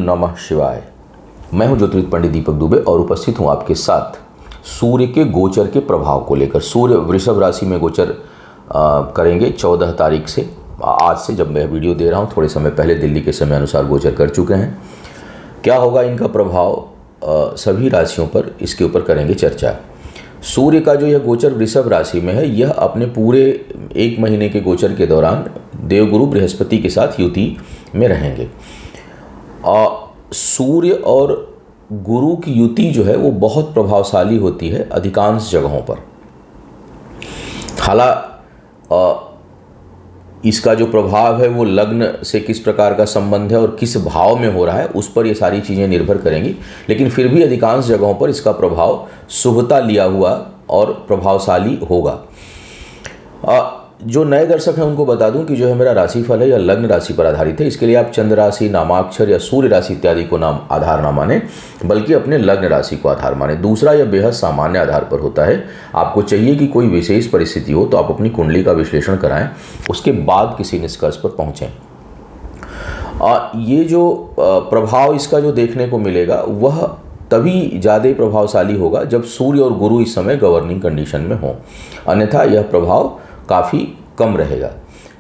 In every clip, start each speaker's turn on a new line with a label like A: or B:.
A: नमः शिवाय। मैं हूं ज्योतिर्विद पंडित दीपक दुबे और उपस्थित हूं आपके साथ सूर्य के गोचर के प्रभाव को लेकर। सूर्य वृषभ राशि में गोचर करेंगे 14 तारीख से। आज से जब मैं वीडियो दे रहा हूं, थोड़े समय पहले दिल्ली के समय अनुसार गोचर कर चुके हैं। क्या होगा इनका प्रभाव सभी राशियों पर, इसके ऊपर करेंगे चर्चा। सूर्य का जो यह गोचर वृषभ राशि में है, यह अपने पूरे 1 महीने के गोचर के दौरान देवगुरु बृहस्पति के साथ युति में रहेंगे। सूर्य और गुरु की युति जो है वो बहुत प्रभावशाली होती है अधिकांश जगहों पर। हालांकि इसका जो प्रभाव है वो लग्न से किस प्रकार का संबंध है और किस भाव में हो रहा है, उस पर ये सारी चीज़ें निर्भर करेंगी। लेकिन फिर भी अधिकांश जगहों पर इसका प्रभाव शुभता लिया हुआ और प्रभावशाली होगा। जो नए दर्शक हैं उनको बता दूं कि जो है मेरा राशिफल है या लग्न राशि पर आधारित है। इसके लिए आप चंद्र राशि, नामाक्षर या सूर्य राशि इत्यादि को आधार ना माने, बल्कि अपने लग्न राशि को आधार माने। दूसरा, यह बेहद सामान्य आधार पर होता है। आपको चाहिए कि कोई विशेष परिस्थिति हो तो आप अपनी कुंडली का विश्लेषण कराएं, उसके बाद किसी निष्कर्ष पर पहुंचें। ये जो प्रभाव इसका जो देखने को मिलेगा वह तभी ज़्यादा प्रभावशाली होगा जब सूर्य और गुरु इस समय गवर्निंग कंडीशन में हो, अन्यथा यह प्रभाव काफ़ी कम रहेगा।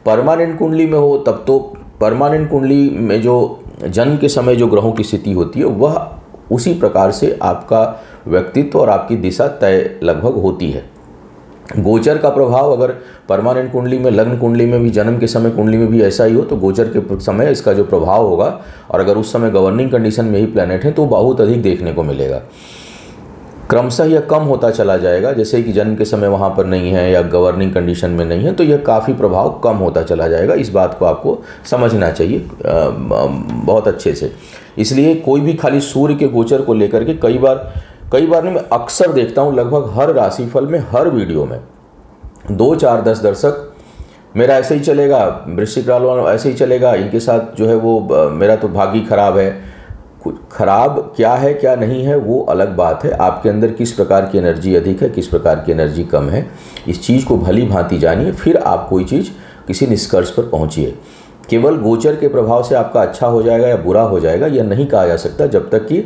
A: परमानेंट कुंडली में हो तब तो परमानेंट कुंडली में जो जन्म के समय जो ग्रहों की स्थिति होती है वह उसी प्रकार से आपका व्यक्तित्व और आपकी दिशा तय लगभग होती है। गोचर का प्रभाव अगर परमानेंट कुंडली में, लग्न कुंडली में भी, जन्म के समय कुंडली में भी ऐसा ही हो तो गोचर के समय इसका जो प्रभाव होगा, और अगर उस समय गवर्निंग कंडीशन में ही प्लैनेट है तो बहुत अधिक देखने को मिलेगा। क्रमशः यह कम होता चला जाएगा, जैसे कि जन्म के समय वहाँ पर नहीं है या गवर्निंग कंडीशन में नहीं है तो यह काफ़ी प्रभाव कम होता चला जाएगा। इस बात को आपको समझना चाहिए बहुत अच्छे से। इसलिए कोई भी खाली सूर्य के गोचर को लेकर के कई बार नहीं, मैं अक्सर देखता हूँ लगभग हर राशिफल में, हर वीडियो में 2, 4, 10 दर्शक मेरा ऐसे ही चलेगा, वृश्चिक राशि वाला ऐसे ही चलेगा, इनके साथ जो है वो मेरा तो भाग्य खराब है। खराब क्या है क्या नहीं है वो अलग बात है। आपके अंदर किस प्रकार की एनर्जी अधिक है, किस प्रकार की एनर्जी कम है, इस चीज़ को भली भांति जानिए, फिर आप कोई चीज़ किसी निष्कर्ष पर पहुंचिए। केवल गोचर के प्रभाव से आपका अच्छा हो जाएगा या बुरा हो जाएगा यह नहीं कहा जा सकता जब तक कि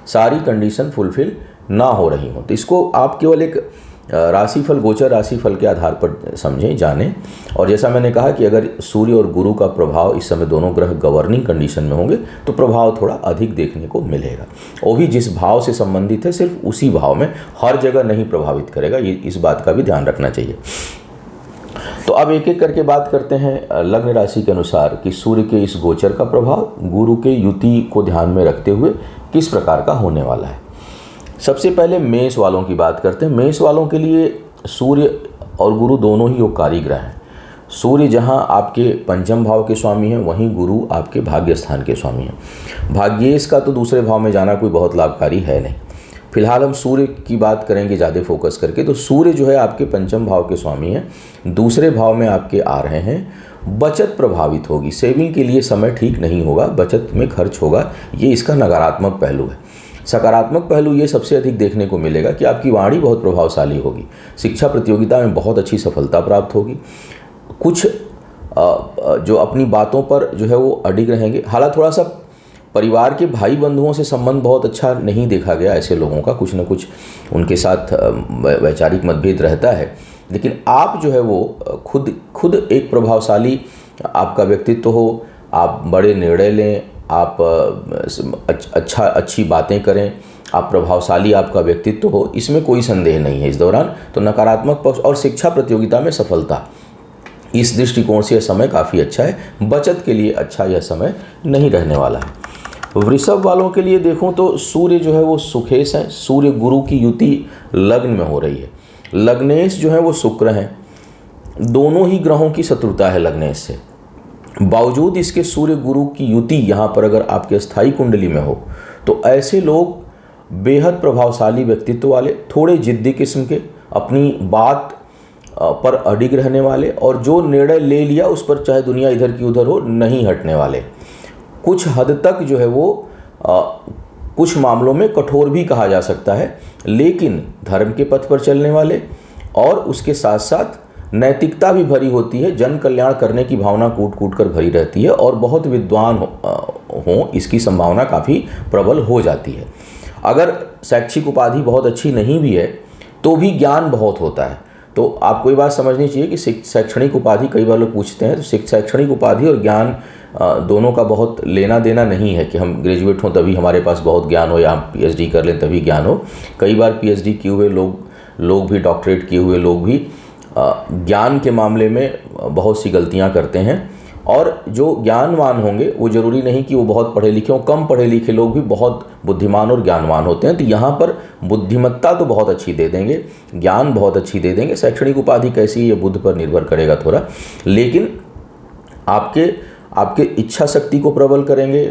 A: सारी कंडीशन फुलफिल ना हो रही हो। तो इसको आप केवल एक राशिफल, गोचर राशिफल के आधार पर समझें, जानें। और जैसा मैंने कहा कि अगर सूर्य और गुरु का प्रभाव इस समय दोनों ग्रह गवर्निंग कंडीशन में होंगे तो प्रभाव थोड़ा अधिक देखने को मिलेगा। वो भी जिस भाव से संबंधित है सिर्फ उसी भाव में, हर जगह नहीं प्रभावित करेगा। ये इस बात का भी ध्यान रखना चाहिए। तो अब एक एक करके बात करते हैं लग्न राशि के अनुसार कि सूर्य के इस गोचर का प्रभाव गुरु के युति को ध्यान में रखते हुए किस प्रकार का होने वाला है। सबसे पहले मेष वालों की बात करते हैं। मेष वालों के लिए सूर्य और गुरु दोनों ही योगकारी ग्रह हैं। सूर्य जहां आपके पंचम भाव के स्वामी हैं, वहीं गुरु आपके भाग्य स्थान के स्वामी हैं। भाग्येश का तो दूसरे भाव में जाना कोई बहुत लाभकारी है नहीं। फिलहाल हम सूर्य की बात करेंगे ज़्यादा फोकस करके। तो सूर्य जो है आपके पंचम भाव के स्वामी हैं, दूसरे भाव में आपके आ रहे हैं। बचत प्रभावित होगी, सेविंग के लिए समय ठीक नहीं होगा, बचत में खर्च होगा, ये इसका नकारात्मक पहलू है। सकारात्मक पहलू ये सबसे अधिक देखने को मिलेगा कि आपकी वाणी बहुत प्रभावशाली होगी। शिक्षा प्रतियोगिता में बहुत अच्छी सफलता प्राप्त होगी। कुछ जो अपनी बातों पर जो है वो अडिग रहेंगे। हालांकि थोड़ा सा परिवार के भाई बंधुओं से संबंध बहुत अच्छा नहीं देखा गया ऐसे लोगों का, कुछ न कुछ उनके साथ वैचारिक मतभेद रहता है। लेकिन आप जो है वो खुद एक प्रभावशाली आपका व्यक्तित्व हो, आप बड़े निर्णय लें, आप अच्छी बातें करें, आप प्रभावशाली आपका व्यक्तित्व हो, इसमें कोई संदेह नहीं है इस दौरान। तो नकारात्मक पक्ष और शिक्षा प्रतियोगिता में सफलता, इस दृष्टिकोण से यह समय काफ़ी अच्छा है। बचत के लिए अच्छा यह समय नहीं रहने वाला है। वृषभ वालों के लिए देखूं तो सूर्य जो है वो सुखेश है। सूर्य गुरु की युति लग्न में हो रही है। लग्नेश जो है वो शुक्र हैं। दोनों ही ग्रहों की शत्रुता है लग्नेश से। बावजूद इसके सूर्य गुरु की युति यहाँ पर अगर आपके स्थायी कुंडली में हो तो ऐसे लोग बेहद प्रभावशाली व्यक्तित्व वाले, थोड़े जिद्दी किस्म के, अपनी बात पर अडिग रहने वाले, और जो निर्णय ले लिया उस पर चाहे दुनिया इधर की उधर हो नहीं हटने वाले। कुछ हद तक जो है वो कुछ मामलों में कठोर भी कहा जा सकता है, लेकिन धर्म के पथ पर चलने वाले, और उसके साथ साथ नैतिकता भी भरी होती है। जन कल्याण करने की भावना कूट कूट कर भरी रहती है और बहुत विद्वान हों इसकी संभावना काफ़ी प्रबल हो जाती है। अगर शैक्षिक उपाधि बहुत अच्छी नहीं भी है तो भी ज्ञान बहुत होता है। तो आपको ये बात समझनी चाहिए कि शैक्षणिक उपाधि, कई बार लोग पूछते हैं, तो शैक्षणिक उपाधि और ज्ञान दोनों का बहुत लेना देना नहीं है कि हम ग्रेजुएट हों तभी हमारे पास बहुत ज्ञान हो या हम पीएचडी कर लें तभी ज्ञान हो। कई बार पीएचडी किए हुए लोग भी, डॉक्टरेट किए हुए लोग भी ज्ञान के मामले में बहुत सी गलतियां करते हैं। और जो ज्ञानवान होंगे वो ज़रूरी नहीं कि वो बहुत पढ़े लिखे हों, कम पढ़े लिखे लोग भी बहुत बुद्धिमान और ज्ञानवान होते हैं। तो यहाँ पर बुद्धिमत्ता तो बहुत अच्छी दे देंगे, ज्ञान बहुत अच्छी दे देंगे, शैक्षणिक उपाधि कैसी है ये बुद्ध पर निर्भर करेगा थोड़ा, लेकिन आपके इच्छा शक्ति को प्रबल करेंगे।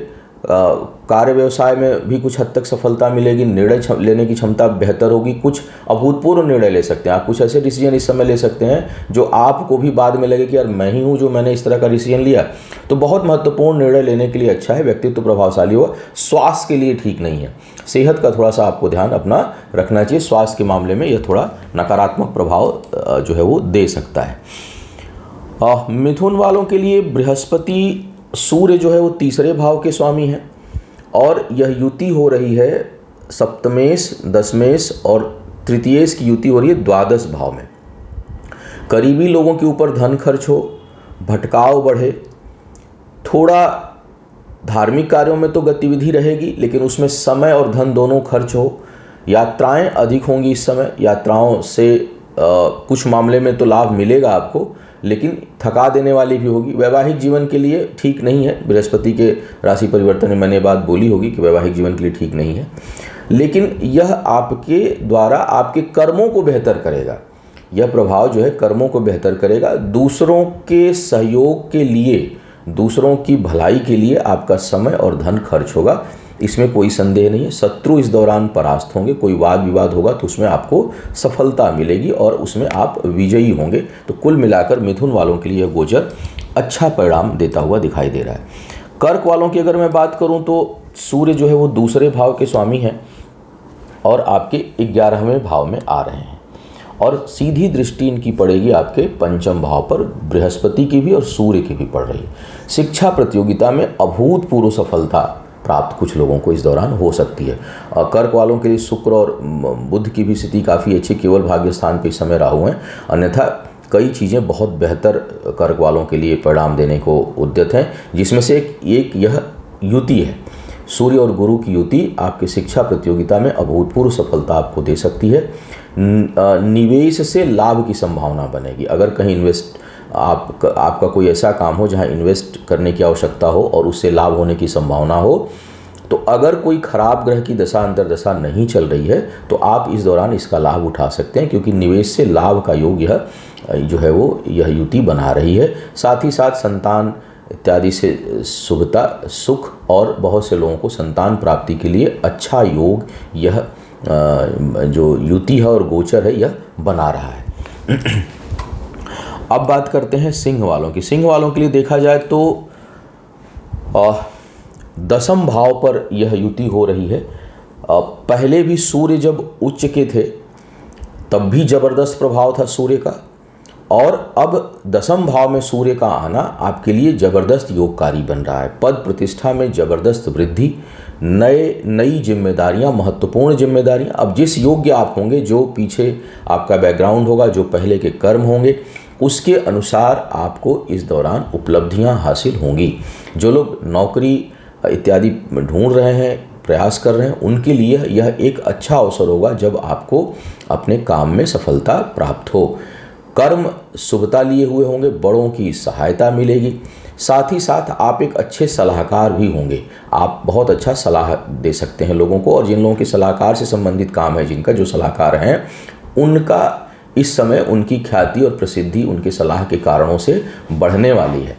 A: कार्य व्यवसाय में भी कुछ हद तक सफलता मिलेगी, निर्णय लेने की क्षमता बेहतर होगी, कुछ अभूतपूर्व निर्णय ले सकते हैं आप, कुछ ऐसे डिसीजन इस समय ले सकते हैं जो आपको भी बाद में लगे कि यार मैं ही हूँ जो मैंने इस तरह का डिसीजन लिया। तो बहुत महत्वपूर्ण निर्णय लेने के लिए अच्छा है, व्यक्तित्व प्रभावशाली होगा। स्वास्थ्य के लिए ठीक नहीं है, सेहत का थोड़ा सा आपको ध्यान अपना रखना चाहिए। स्वास्थ्य के मामले में यह थोड़ा नकारात्मक प्रभाव जो है वो दे सकता है। मिथुन वालों के लिए बृहस्पति, सूर्य जो है वो तीसरे भाव के स्वामी हैं और यह युति हो रही है सप्तमेश, दशमेश और तृतीयेश की युति हो रही है द्वादश भाव में। करीबी लोगों के ऊपर धन खर्च हो, भटकाव बढ़े, थोड़ा धार्मिक कार्यों में तो गतिविधि रहेगी लेकिन उसमें समय और धन दोनों खर्च हो। यात्राएं अधिक होंगी इस समय, यात्राओं से कुछ मामले में तो लाभ मिलेगा आपको लेकिन थका देने वाली भी होगी। वैवाहिक जीवन के लिए ठीक नहीं है, बृहस्पति के राशि परिवर्तन में मैंने बात बोली होगी कि वैवाहिक जीवन के लिए ठीक नहीं है, लेकिन यह आपके द्वारा आपके कर्मों को बेहतर करेगा। यह प्रभाव जो है कर्मों को बेहतर करेगा। दूसरों के सहयोग के लिए, दूसरों की भलाई के लिए आपका समय और धन खर्च होगा, इसमें कोई संदेह नहीं है। शत्रु इस दौरान परास्त होंगे, कोई वाद विवाद होगा तो उसमें आपको सफलता मिलेगी और उसमें आप विजयी होंगे। तो कुल मिलाकर मिथुन वालों के लिए यह गोचर अच्छा परिणाम देता हुआ दिखाई दे रहा है। कर्क वालों की अगर मैं बात करूं तो सूर्य जो है वो दूसरे भाव के स्वामी हैं और आपके 11वें भाव में आ रहे हैं और सीधी दृष्टि इनकी पड़ेगी आपके पंचम भाव पर, बृहस्पति की भी और सूर्य की भी पड़ रही है। शिक्षा प्रतियोगिता में अभूतपूर्व सफलता प्राप्त कुछ लोगों को इस दौरान हो सकती है। कर्क वालों के लिए शुक्र और बुध की भी स्थिति काफ़ी अच्छी, केवल भाग्य स्थान पर इस समय राहु हैं, अन्यथा कई चीज़ें बहुत बेहतर कर्क वालों के लिए परिणाम देने को उद्यत हैं, जिसमें से एक यह युति है। सूर्य और गुरु की युति आपकी शिक्षा प्रतियोगिता में अभूतपूर्व सफलता आपको दे सकती है। निवेश से लाभ की संभावना बनेगी। अगर कहीं आपका कोई ऐसा काम हो जहां इन्वेस्ट करने की आवश्यकता हो और उससे लाभ होने की संभावना हो, तो अगर कोई खराब ग्रह की दशा अंतर्दशा नहीं चल रही है तो आप इस दौरान इसका लाभ उठा सकते हैं, क्योंकि निवेश से लाभ का योग यह जो है वो यह युति बना रही है। साथ ही साथ संतान इत्यादि से शुभता, सुख और बहुत से लोगों को संतान प्राप्ति के लिए अच्छा योग यह जो युति है और गोचर है यह बना रहा है। अब बात करते हैं सिंह वालों की। सिंह वालों के लिए देखा जाए तो दशम भाव पर यह युति हो रही है। पहले भी सूर्य जब उच्च के थे तब भी जबरदस्त प्रभाव था सूर्य का, और अब दशम भाव में सूर्य का आना आपके लिए जबरदस्त योगकारी बन रहा है। पद प्रतिष्ठा में जबरदस्त वृद्धि, नई जिम्मेदारियां, महत्वपूर्ण जिम्मेदारियां। अब जिस योग्य आप होंगे, जो पीछे आपका बैकग्राउंड होगा, जो पहले के कर्म होंगे, उसके अनुसार आपको इस दौरान उपलब्धियां हासिल होंगी। जो लोग नौकरी इत्यादि ढूंढ रहे हैं, प्रयास कर रहे हैं, उनके लिए यह एक अच्छा अवसर होगा जब आपको अपने काम में सफलता प्राप्त हो। कर्म शुभता लिए हुए होंगे, बड़ों की सहायता मिलेगी। साथ ही साथ आप एक अच्छे सलाहकार भी होंगे। आप बहुत अच्छा सलाह दे सकते हैं लोगों को, और जिन लोगों के सलाहकार से संबंधित काम है, जिनका जो सलाहकार हैं, उनका इस समय उनकी ख्याति और प्रसिद्धि उनके सलाह के कारणों से बढ़ने वाली है।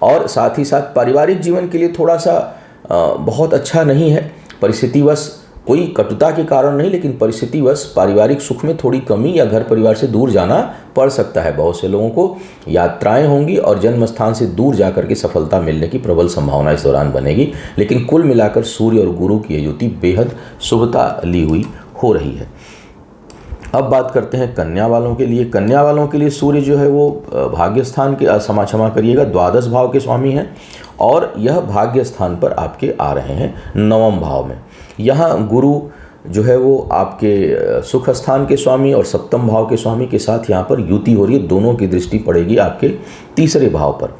A: और साथ ही साथ पारिवारिक जीवन के लिए थोड़ा सा बहुत अच्छा नहीं है। परिस्थितिवश, कोई कटुता के कारण नहीं, लेकिन परिस्थितिवश पारिवारिक सुख में थोड़ी कमी या घर परिवार से दूर जाना पड़ सकता है। बहुत से लोगों को यात्राएं होंगी और जन्म स्थान से दूर जाकर के सफलता मिलने की प्रबल संभावना इस दौरान बनेगी। लेकिन कुल मिलाकर सूर्य और गुरु की युति बेहद शुभता ली हुई हो रही है। अब बात करते हैं कन्या वालों के लिए। कन्या वालों के लिए सूर्य जो है वो भाग्य स्थान के, क्षमा करिएगा, द्वादश भाव के स्वामी हैं और यह भाग्य स्थान पर आपके आ रहे हैं नवम भाव में। यहाँ गुरु जो है वो आपके सुख स्थान के स्वामी और सप्तम भाव के स्वामी के साथ यहाँ पर युति हो रही है। दोनों की दृष्टि पड़ेगी आपके तीसरे भाव पर।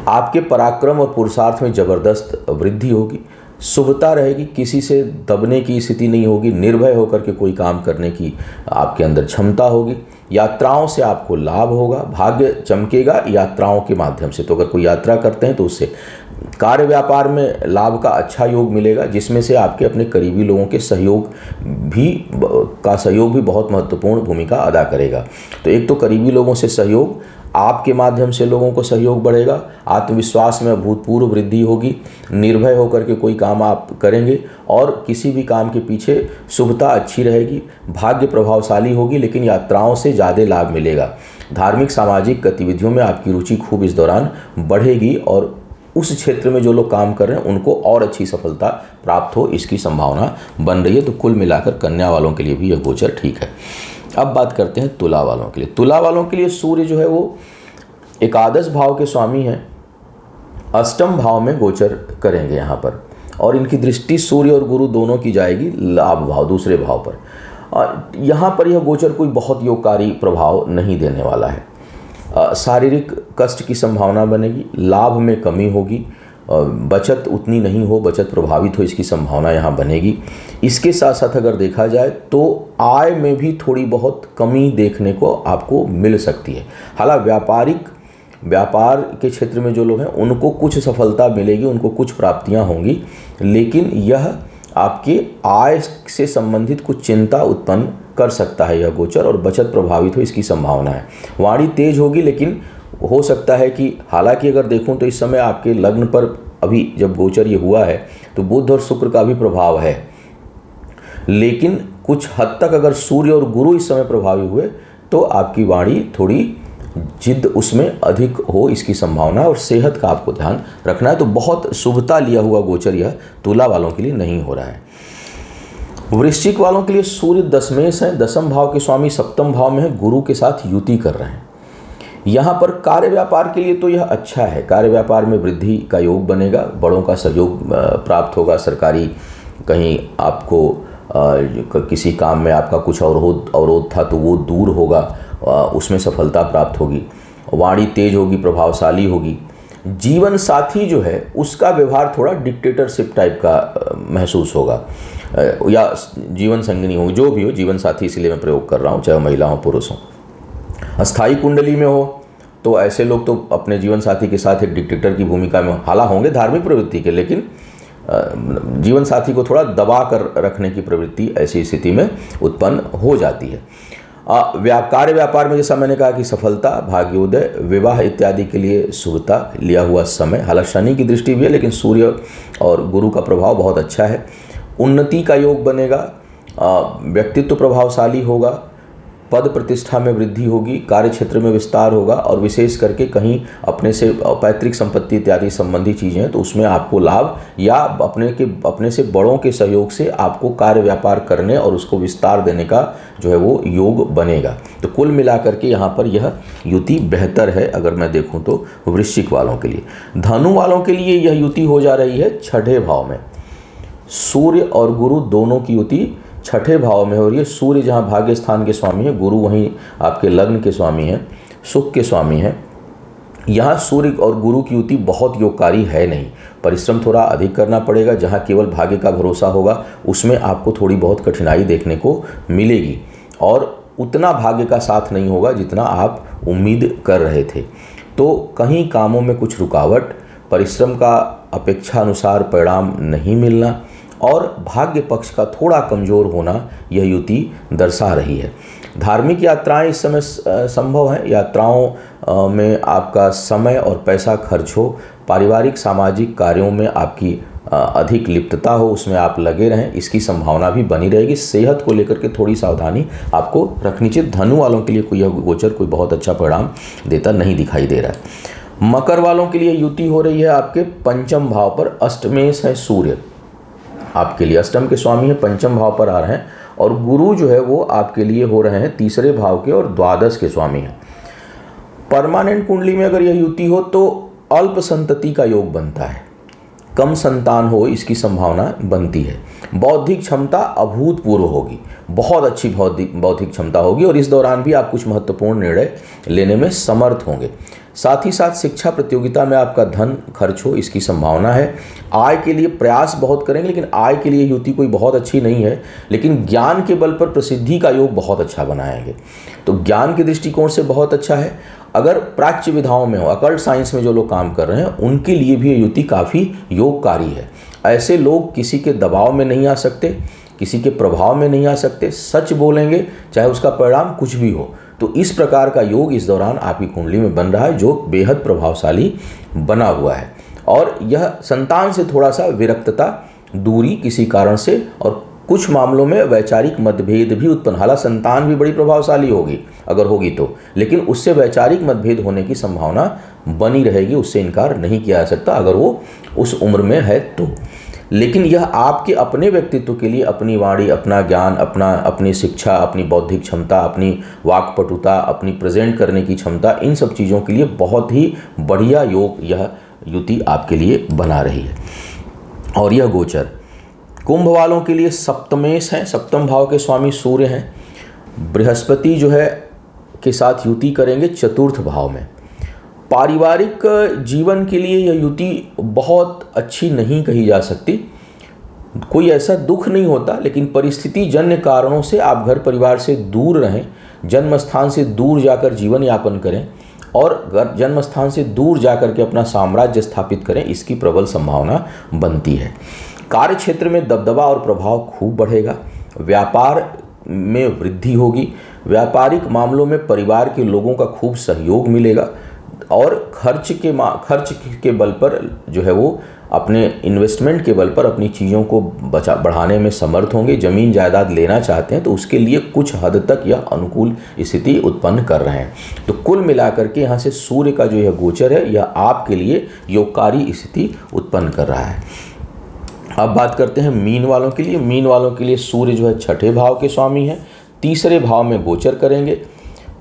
A: आपके पराक्रम और पुरुषार्थ में जबरदस्त वृद्धि होगी, शुभता रहेगी, किसी से दबने की स्थिति नहीं होगी, निर्भय होकर के कोई काम करने की आपके अंदर क्षमता होगी। यात्राओं से आपको लाभ होगा, भाग्य चमकेगा यात्राओं के माध्यम से। तो अगर कोई यात्रा करते हैं तो उससे कार्य व्यापार में लाभ का अच्छा योग मिलेगा, जिसमें से आपके अपने करीबी लोगों के सहयोग भी बहुत महत्वपूर्ण भूमिका अदा करेगा। तो एक तो करीबी लोगों से सहयोग, आपके माध्यम से लोगों को सहयोग बढ़ेगा, आत्मविश्वास में अभूतपूर्व वृद्धि होगी, निर्भय होकर के कोई काम आप करेंगे और किसी भी काम के पीछे शुभता अच्छी रहेगी, भाग्य प्रभावशाली होगी, लेकिन यात्राओं से ज़्यादा लाभ मिलेगा। धार्मिक सामाजिक गतिविधियों में आपकी रुचि खूब इस दौरान बढ़ेगी और उस क्षेत्र में जो लोग काम कर रहे हैं उनको और अच्छी सफलता प्राप्त हो, इसकी संभावना बन रही है। तो कुल मिलाकर कन्या वालों के लिए भी यह गोचर ठीक है। अब बात करते हैं तुला वालों के लिए। तुला वालों के लिए सूर्य जो है वो एकादश भाव के स्वामी हैं, अष्टम भाव में गोचर करेंगे यहाँ पर, और इनकी दृष्टि सूर्य और गुरु दोनों की जाएगी लाभ भाव, दूसरे भाव पर। और यहाँ पर यह गोचर कोई बहुत योगकारी प्रभाव नहीं देने वाला है। शारीरिक कष्ट की संभावना बनेगी, लाभ में कमी होगी, बचत उतनी नहीं हो, बचत प्रभावित हो, इसकी संभावना यहाँ बनेगी। इसके साथ साथ अगर देखा जाए तो आय में भी थोड़ी बहुत कमी देखने को आपको मिल सकती है। हालांकि व्यापार के क्षेत्र में जो लोग हैं उनको कुछ सफलता मिलेगी, उनको कुछ प्राप्तियाँ होंगी, लेकिन यह आपके आय से संबंधित कुछ चिंता उत्पन्न कर सकता है यह गोचर, और बचत प्रभावित हो, इसकी संभावना है। वाणी तेज होगी, लेकिन हो सकता है कि हालांकि अगर देखूं तो इस समय आपके लग्न पर अभी जब गोचर ये हुआ है तो बुध और शुक्र का भी प्रभाव है, लेकिन कुछ हद तक अगर सूर्य और गुरु इस समय प्रभावी हुए तो आपकी वाणी थोड़ी जिद उसमें अधिक हो, इसकी संभावना, और सेहत का आपको ध्यान रखना है। तो बहुत शुभता लिया हुआ गोचर यह तुला वालों के लिए नहीं हो रहा है। वृश्चिक वालों के लिए सूर्य दशमेश है, दसम भाव के स्वामी सप्तम भाव में है, गुरु के साथ युति कर रहे हैं। यहाँ पर कार्य व्यापार के लिए तो यह अच्छा है, कार्य व्यापार में वृद्धि का योग बनेगा, बड़ों का सहयोग प्राप्त होगा, सरकारी कहीं आपको किसी काम में आपका कुछ अवरोध था तो वो दूर होगा, उसमें सफलता प्राप्त होगी, वाणी तेज होगी, प्रभावशाली होगी। जीवन साथी जो है उसका व्यवहार थोड़ा डिक्टेटरशिप टाइप का महसूस होगा, या जीवन संगिनी हो, जो भी हो, जीवन साथी इसलिए मैं प्रयोग कर रहा हूँ, चाहे महिला हो पुरुष हो। अस्थाई कुंडली में हो तो ऐसे लोग तो अपने जीवन साथी के साथ एक डिक्टेटर की भूमिका में हालांकि होंगे धार्मिक प्रवृत्ति के, लेकिन जीवन साथी को थोड़ा दबा कर रखने की प्रवृत्ति ऐसी स्थिति में उत्पन्न हो जाती है। कार्य व्यापार में जैसा मैंने कहा कि सफलता, भाग्योदय, विवाह इत्यादि के लिए शुभता लिया हुआ समय। हालांकि शनि की दृष्टि भी है, लेकिन सूर्य और गुरु का प्रभाव बहुत अच्छा है। उन्नति का योग बनेगा, व्यक्तित्व प्रभावशाली होगा, पद प्रतिष्ठा में वृद्धि होगी, कार्य क्षेत्र में विस्तार होगा, और विशेष करके कहीं अपने से पैतृक संपत्ति इत्यादि संबंधी चीज़ें हैं तो उसमें आपको लाभ, या अपने से बड़ों के सहयोग से आपको कार्य व्यापार करने और उसको विस्तार देने का जो है वो योग बनेगा। तो कुल मिलाकर के यहाँ पर यह युति बेहतर है अगर मैं देखूँ तो वृश्चिक वालों के लिए। धनु वालों के लिए यह युति हो जा रही है छठे भाव में, सूर्य और गुरु दोनों की युति छठे भाव में हो रही है। सूर्य जहाँ भाग्य स्थान के स्वामी है, गुरु वहीं आपके लग्न के स्वामी हैं, सुख के स्वामी हैं। यहाँ सूर्य और गुरु की युति बहुत योगकारी है नहीं, परिश्रम थोड़ा अधिक करना पड़ेगा। जहाँ केवल भाग्य का भरोसा होगा उसमें आपको थोड़ी बहुत कठिनाई देखने को मिलेगी, और उतना भाग्य का साथ नहीं होगा जितना आप उम्मीद कर रहे थे। तो कहीं कामों में कुछ रुकावट, परिश्रम का अपेक्षा अनुसार परिणाम नहीं मिलना, और भाग्य पक्ष का थोड़ा कमज़ोर होना यह युति दर्शा रही है। धार्मिक यात्राएं इस समय संभव हैं, यात्राओं में आपका समय और पैसा खर्च हो, पारिवारिक सामाजिक कार्यों में आपकी अधिक लिप्तता हो, उसमें आप लगे रहें, इसकी संभावना भी बनी रहेगी। सेहत को लेकर के थोड़ी सावधानी आपको रखनी चाहिए। धनु वालों के लिए कोई यह गोचर कोई बहुत अच्छा परिणाम देता नहीं दिखाई दे रहा है। मकर वालों के लिए युति हो रही है आपके पंचम भाव पर, अष्टमेश है सूर्य आपके लिए, अष्टम के स्वामी है, पंचम भाव पर आ रहे हैं, और गुरु जो है वो आपके लिए हो रहे हैं तीसरे भाव के और द्वादश के स्वामी हैं। परमानेंट कुंडली में अगर यह युति हो तो अल्प संतति का योग बनता है, कम संतान हो इसकी संभावना बनती है। बौद्धिक क्षमता अभूतपूर्व होगी, बहुत अच्छी बौद्धिक क्षमता होगी और इस दौरान भी आप कुछ महत्वपूर्ण निर्णय लेने में समर्थ होंगे। साथ ही साथ शिक्षा प्रतियोगिता में आपका धन खर्च हो इसकी संभावना है। आय के लिए प्रयास बहुत करेंगे, लेकिन आय के लिए युति कोई बहुत अच्छी नहीं है, लेकिन ज्ञान के बल पर प्रसिद्धि का योग बहुत अच्छा बनाएंगे। तो ज्ञान के दृष्टिकोण से बहुत अच्छा है। अगर प्राच्य विधाओं में हो, अकल्ट साइंस में जो लोग काम कर रहे हैं, उनके लिए भी ये युति काफ़ी योगकारी है। ऐसे लोग किसी के दबाव में नहीं आ सकते, किसी के प्रभाव में नहीं आ सकते, सच बोलेंगे चाहे उसका परिणाम कुछ भी हो। तो इस प्रकार का योग इस दौरान आपकी कुंडली में बन रहा है, जो बेहद प्रभावशाली बना हुआ है। और यह संतान से थोड़ा सा विरक्तता, दूरी किसी कारण से, और कुछ मामलों में वैचारिक मतभेद भी उत्पन्न, हालांकि संतान भी बड़ी प्रभावशाली होगी अगर होगी तो, लेकिन उससे वैचारिक मतभेद होने की संभावना बनी रहेगी, उससे इनकार नहीं किया जा सकता अगर वो उस उम्र में है तो। लेकिन यह आपके अपने व्यक्तित्व के लिए अपनी वाणी, अपना ज्ञान, अपनी शिक्षा, अपनी बौद्धिक क्षमता, अपनी वाक्पटुता, अपनी प्रेजेंट करने की क्षमता, इन सब चीज़ों के लिए बहुत ही बढ़िया योग यह युति आपके लिए बना रही है। और यह गोचर कुंभ वालों के लिए सप्तमेश हैं, सप्तम भाव के स्वामी सूर्य हैं। बृहस्पति जो है के साथ युति करेंगे चतुर्थ भाव में। पारिवारिक जीवन के लिए यह युति बहुत अच्छी नहीं कही जा सकती। कोई ऐसा दुख नहीं होता, लेकिन परिस्थिति जन्य कारणों से आप घर परिवार से दूर रहें, जन्म स्थान से दूर जाकर जीवन यापन करें और जन्म स्थान से दूर जाकर के अपना साम्राज्य स्थापित करें, इसकी प्रबल संभावना बनती है। कार्य क्षेत्र में दबदबा और प्रभाव खूब बढ़ेगा। व्यापार में वृद्धि होगी। व्यापारिक मामलों में परिवार के लोगों का खूब सहयोग मिलेगा और खर्च के बल पर जो है वो अपने इन्वेस्टमेंट के बल पर अपनी चीज़ों को बढ़ाने में समर्थ होंगे। ज़मीन जायदाद लेना चाहते हैं तो उसके लिए कुछ हद तक यह अनुकूल स्थिति उत्पन्न कर रहे हैं। तो कुल मिलाकर के यहाँ से सूर्य का जो यह गोचर है, यह आपके लिए योगकारी स्थिति उत्पन्न कर रहा है। अब बात करते हैं मीन वालों के लिए। मीन वालों के लिए सूर्य जो है छठे भाव के स्वामी हैं, तीसरे भाव में गोचर करेंगे।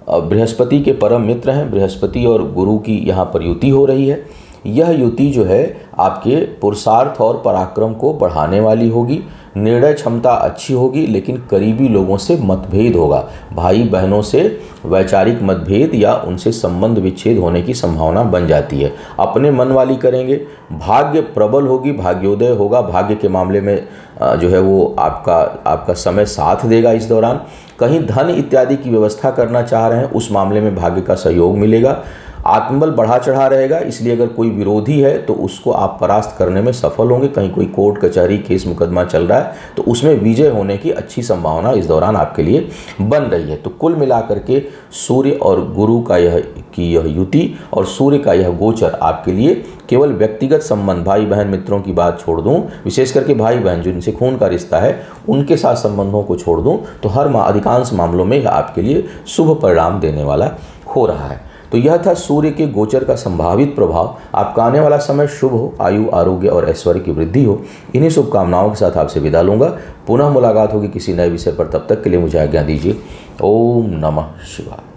A: बृहस्पति के परम मित्र हैं। बृहस्पति और गुरु की यहाँ पर युति हो रही है। यह युति जो है आपके पुरुषार्थ और पराक्रम को बढ़ाने वाली होगी। निर्णय क्षमता अच्छी होगी, लेकिन करीबी लोगों से मतभेद होगा। भाई बहनों से वैचारिक मतभेद या उनसे संबंध विच्छेद होने की संभावना बन जाती है। अपने मन वाली करेंगे। भाग्य प्रबल होगी, भाग्योदय होगा। भाग्य के मामले में जो है वो आपका समय साथ देगा। इस दौरान कहीं धन इत्यादि की व्यवस्था करना चाह रहे हैं, उस मामले में भाग्य का सहयोग मिलेगा। आत्मबल बढ़ा चढ़ा रहेगा, इसलिए अगर कोई विरोधी है तो उसको आप परास्त करने में सफल होंगे। कहीं कोई कोर्ट कचहरी केस मुकदमा चल रहा है तो उसमें विजय होने की अच्छी संभावना इस दौरान आपके लिए बन रही है। तो कुल मिलाकर के सूर्य और गुरु का यह युति और सूर्य का यह गोचर आपके लिए केवल व्यक्तिगत संबंध, भाई बहन मित्रों की बात छोड़ दूं, विशेष करके भाई बहन जिनसे खून का रिश्ता है उनके साथ संबंधों को छोड़ दूं, तो अधिकांश मामलों में आपके लिए शुभ परिणाम देने वाला हो रहा है। तो यह था सूर्य के गोचर का संभावित प्रभाव। आपका आने वाला समय शुभ हो, आयु, आरोग्य और ऐश्वर्य की वृद्धि हो। इन्हीं शुभकामनाओं के साथ आपसे विदा लूंगा। पुनः मुलाकात होगी किसी नए विषय पर। तब तक के लिए मुझे आज्ञा दीजिए। ओम नमः शिवाय।